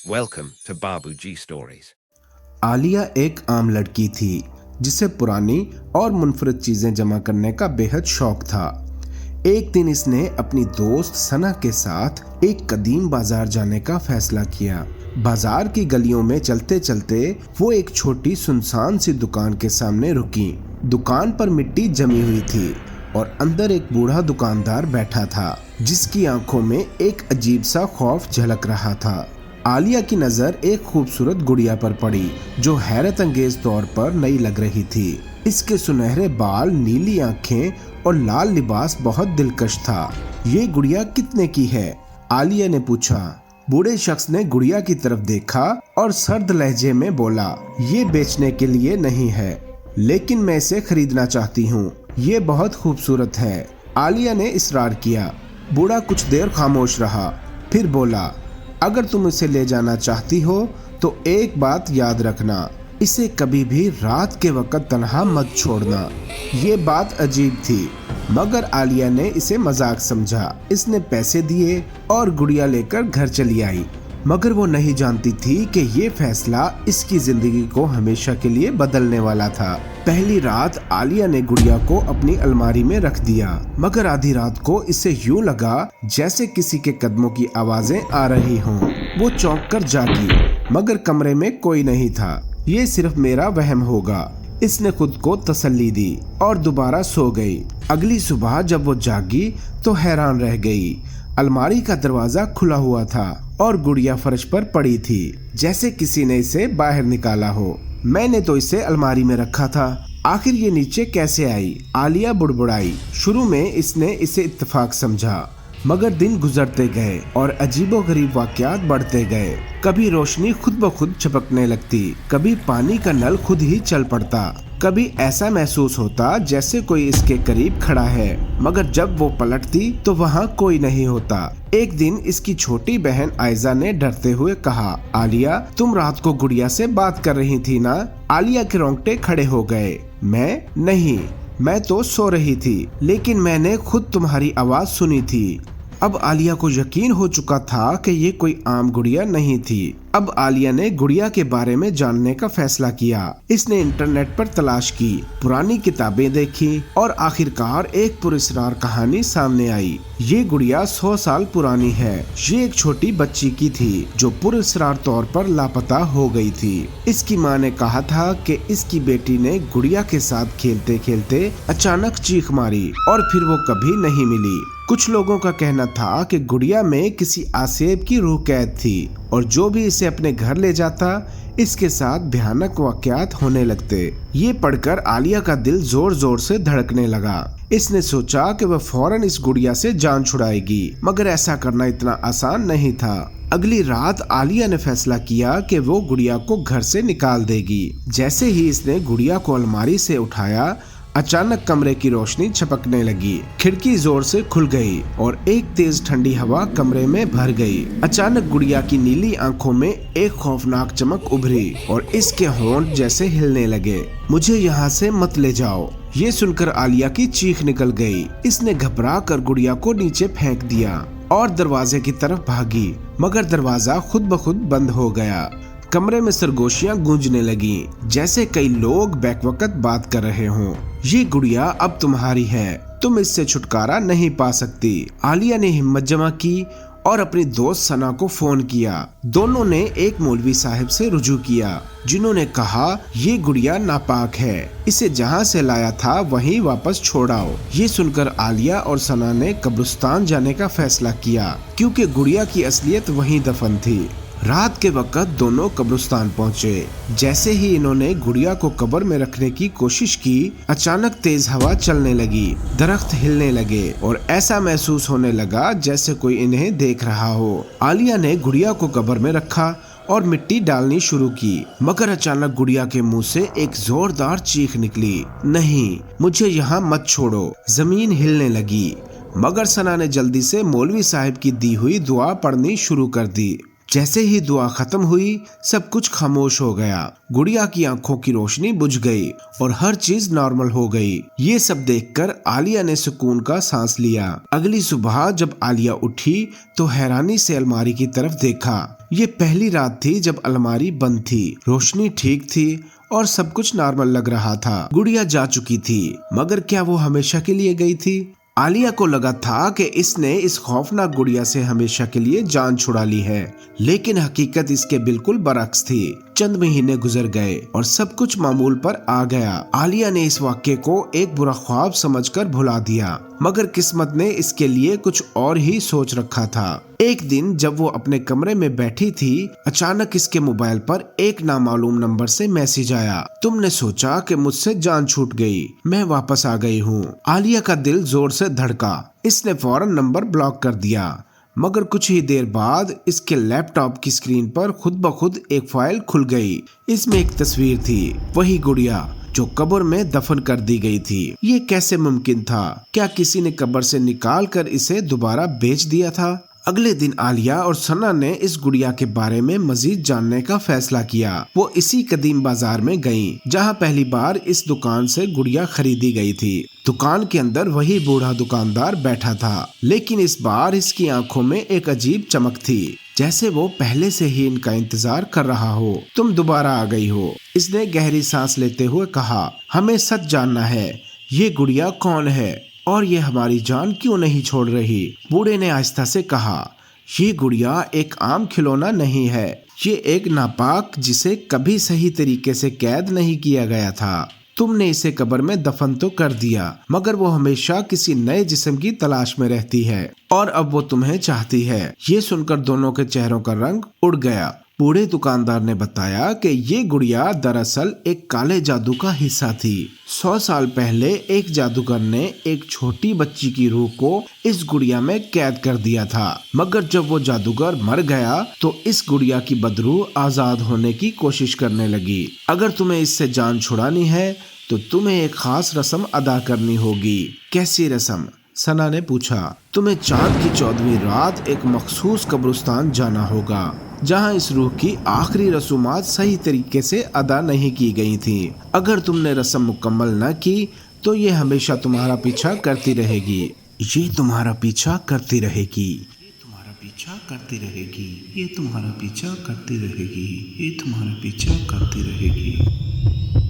Welcome to Babuji Stories. Alia एक आम लड़की थी जिसे पुरानी और मुनफरद चीजें जमा करने का बेहद शौक था। एक दिन इसने अपनी दोस्त सना के साथ एक कदीम बाजार जाने का फैसला किया। बाजार की गलियों में चलते चलते वो एक छोटी सुनसान सी दुकान के सामने रुकी। दुकान पर मिट्टी जमी हुई थी और अंदर एक बूढ़ा दुकानदार बैठा था जिसकी आंखों में एक अजीब सा खौफ झलक रहा था। आलिया की नजर एक खूबसूरत गुड़िया पर पड़ी जो हैरत अंगेज तौर पर नई लग रही थी। इसके सुनहरे बाल, नीली आंखें और लाल लिबास बहुत दिलकश था। ये गुड़िया कितने की है? आलिया ने पूछा। बूढ़े शख्स ने गुड़िया की तरफ देखा और सर्द लहजे में बोला, ये बेचने के लिए नहीं है, लेकिन मैं इसे खरीदना चाहती हूँ। ये बहुत खूबसूरत है। आलिया ने इसरार किया। बूढ़ा कुछ देर खामोश रहा, फिर बोला, अगर तुम इसे ले जाना चाहती हो तो एक बात याद रखना, इसे कभी भी रात के वक्त तन्हा मत छोड़ना। ये बात अजीब थी, मगर आलिया ने इसे मजाक समझा। इसने पैसे दिए और गुड़िया लेकर घर चली आई, मगर वो नहीं जानती थी कि ये फैसला इसकी जिंदगी को हमेशा के लिए बदलने वाला था। पहली रात आलिया ने गुड़िया को अपनी अलमारी में रख दिया, मगर आधी रात को इसे यूं लगा जैसे किसी के कदमों की आवाजें आ रही हों। वो चौंक कर जागी, मगर कमरे में कोई नहीं था। ये सिर्फ मेरा वहम होगा, इसने खुद को तसल्ली दी और दोबारा सो गई। अगली सुबह जब वो जागी तो हैरान रह गई। अलमारी का दरवाजा खुला हुआ था और गुड़िया फर्श पर पड़ी थी, जैसे किसी ने इसे बाहर निकाला हो। मैंने तो इसे अलमारी में रखा था, आखिर ये नीचे कैसे आई? आलिया बुड़बुड़ाई। शुरू में इसने इसे इत्तेफाक समझा, मगर दिन गुजरते गए और अजीबोगरीब वाकयात बढ़ते गए। कभी रोशनी खुद ब खुद चपकने लगती, कभी पानी का नल खुद ही चल पड़ता, कभी ऐसा महसूस होता जैसे कोई इसके करीब खड़ा है, मगर जब वो पलटती तो वहाँ कोई नहीं होता। एक दिन इसकी छोटी बहन आयजा ने डरते हुए कहा, आलिया, तुम रात को गुड़िया से बात कर रही थी ना? आलिया के रोंगटे खड़े हो गए। नहीं, मैं तो सो रही थी, लेकिन मैंने खुद तुम्हारी आवाज सुनी थी। अब आलिया को यकीन हो चुका था कि ये कोई आम गुड़िया नहीं थी। अब आलिया ने गुड़िया के बारे में जानने का फैसला किया। इसने इंटरनेट पर तलाश की, पुरानी किताबें देखी और आखिरकार एक पुरस्कार कहानी सामने आई। ये गुड़िया 100 साल पुरानी है। ये एक छोटी बच्ची की थी जो पुरस्कार तौर पर लापता हो गई थी। इसकी माँ ने कहा था कि इसकी बेटी ने गुड़िया के साथ खेलते खेलते अचानक चीख मारी और फिर वो कभी नहीं मिली। कुछ लोगों का कहना था कि गुड़िया में किसी आसेब की रूह कैद थी और जो भी इसे अपने घर ले जाता इसके साथ भयानक वाकयात होने लगते। ये पढ़कर आलिया का दिल जोर जोर से धड़कने लगा। इसने सोचा कि वह फौरन इस गुड़िया से जान छुड़ाएगी, मगर ऐसा करना इतना आसान नहीं था। अगली रात आलिया ने फैसला किया कि वो गुड़िया को घर से निकाल देगी। जैसे ही इसने गुड़िया को अलमारी से उठाया, अचानक कमरे की रोशनी छपकने लगी, खिड़की जोर से खुल गई और एक तेज ठंडी हवा कमरे में भर गई। अचानक गुड़िया की नीली आंखों में एक खौफनाक चमक उभरी और इसके होंठ जैसे हिलने लगे। मुझे यहाँ से मत ले जाओ। ये सुनकर आलिया की चीख निकल गई। इसने घबरा कर गुड़िया को नीचे फेंक दिया और दरवाजे की तरफ भागी, मगर दरवाजा खुद ब खुद बंद हो गया। कमरे में सरगोशियां गूंजने लगी, जैसे कई लोग बैकवक्त बात कर रहे हों। ये गुड़िया अब तुम्हारी है, तुम इससे छुटकारा नहीं पा सकती। आलिया ने हिम्मत जमा की और अपनी दोस्त सना को फोन किया। दोनों ने एक मौलवी साहब से रुजू किया, जिन्होंने कहा, ये गुड़िया नापाक है, इसे जहाँ से लाया था वहीं वापस छोड़ाओ। ये सुनकर आलिया और सना ने कब्रिस्तान जाने का फैसला किया, क्योंकि गुड़िया की असलियत वहीं दफन थी। रात के वक्त दोनों कब्रिस्तान पहुंचे। जैसे ही इन्होंने गुड़िया को कब्र में रखने की कोशिश की, अचानक तेज हवा चलने लगी, दरख्त हिलने लगे और ऐसा महसूस होने लगा जैसे कोई इन्हें देख रहा हो। आलिया ने गुड़िया को कब्र में रखा और मिट्टी डालनी शुरू की, मगर अचानक गुड़िया के मुंह से एक जोरदार चीख निकली, नहीं, मुझे यहाँ मत छोड़ो। जमीन हिलने लगी, मगर सना ने जल्दी से मौलवी साहब की दी हुई दुआ पढ़नी शुरू कर दी। जैसे ही दुआ खत्म हुई सब कुछ खामोश हो गया। गुड़िया की आंखों की रोशनी बुझ गई और हर चीज नॉर्मल हो गई। ये सब देखकर आलिया ने सुकून का सांस लिया। अगली सुबह जब आलिया उठी तो हैरानी से अलमारी की तरफ देखा। ये पहली रात थी जब अलमारी बंद थी, रोशनी ठीक थी और सब कुछ नॉर्मल लग रहा था। गुड़िया जा चुकी थी, मगर क्या वो हमेशा के लिए गई थी? आलिया को लगा था कि इसने इस खौफनाक गुड़िया से हमेशा के लिए जान छुड़ा ली है, लेकिन हकीकत इसके बिल्कुल बरक्स थी। चंद महीने गुजर गए और सब कुछ मामूल पर आ गया। आलिया ने इस वाक्य को एक बुरा ख्वाब समझकर भुला दिया, मगर किस्मत ने इसके लिए कुछ और ही सोच रखा था। एक दिन जब वो अपने कमरे में बैठी थी, अचानक इसके मोबाइल पर एक नामालूम नंबर से मैसेज आया। तुमने सोचा कि मुझसे जान छूट गई, मैं वापस आ गई हूँ। आलिया का दिल जोर से धड़का। इसने फौरन नंबर ब्लॉक कर दिया, मगर कुछ ही देर बाद इसके लैपटॉप की स्क्रीन पर खुद ब खुद एक फाइल खुल गई। इसमें एक तस्वीर थी, वही गुड़िया जो कब्र में दफन कर दी गई थी। ये कैसे मुमकिन था? क्या किसी ने कब्र से निकाल कर इसे दोबारा बेच दिया था? अगले दिन आलिया और सना ने इस गुड़िया के बारे में मजीद जानने का फैसला किया। वो इसी कदीम बाजार में गईं, जहां पहली बार इस दुकान से गुड़िया खरीदी गई थी। दुकान के अंदर वही बूढ़ा दुकानदार बैठा था, लेकिन इस बार इसकी आंखों में एक अजीब चमक थी, जैसे वो पहले से ही इनका इंतजार कर रहा हो। तुम दोबारा आ गई हो, इसने गहरी सांस लेते हुए कहा। हमें सच जानना है, ये गुड़िया कौन है और ये हमारी जान क्यों नहीं छोड़ रही? बूढ़े ने आहिस्ता से कहा, ये गुड़िया एक आम खिलौना नहीं है, ये एक नापाक जिसे कभी सही तरीके से कैद नहीं किया गया था। तुमने इसे कब्र में दफन तो कर दिया, मगर वो हमेशा किसी नए जिस्म की तलाश में रहती है और अब वो तुम्हें चाहती है। ये सुनकर दोनों के चेहरों का रंग उड़ गया। बूढ़े दुकानदार ने बताया कि ये गुड़िया दरअसल एक काले जादू का हिस्सा थी। 100 साल पहले एक जादूगर ने एक छोटी बच्ची की रूह को इस गुड़िया में कैद कर दिया था, मगर जब वो जादूगर मर गया तो इस गुड़िया की बदरूह आजाद होने की कोशिश करने लगी। अगर तुम्हें इससे जान छुड़ानी है तो तुम्हें एक खास रस्म अदा करनी होगी। कैसी रस्म? सना ने पूछा। तुम्हें चांद की 14वीं रात एक मखसूस कब्रिस्तान जाना होगा, जहां इस रूह की आखिरी रसूमात सही तरीके से अदा नहीं की गई थी। अगर तुमने रस्म मुकम्मल न की तो ये हमेशा तुम्हारा पीछा करती रहेगी। ये तुम्हारा पीछा करती रहेगी। ये तुम्हारा पीछा करती रहेगी। ये तुम्हारा पीछा करती रहेगी। ये तुम्हारा पीछा करती रहेगी।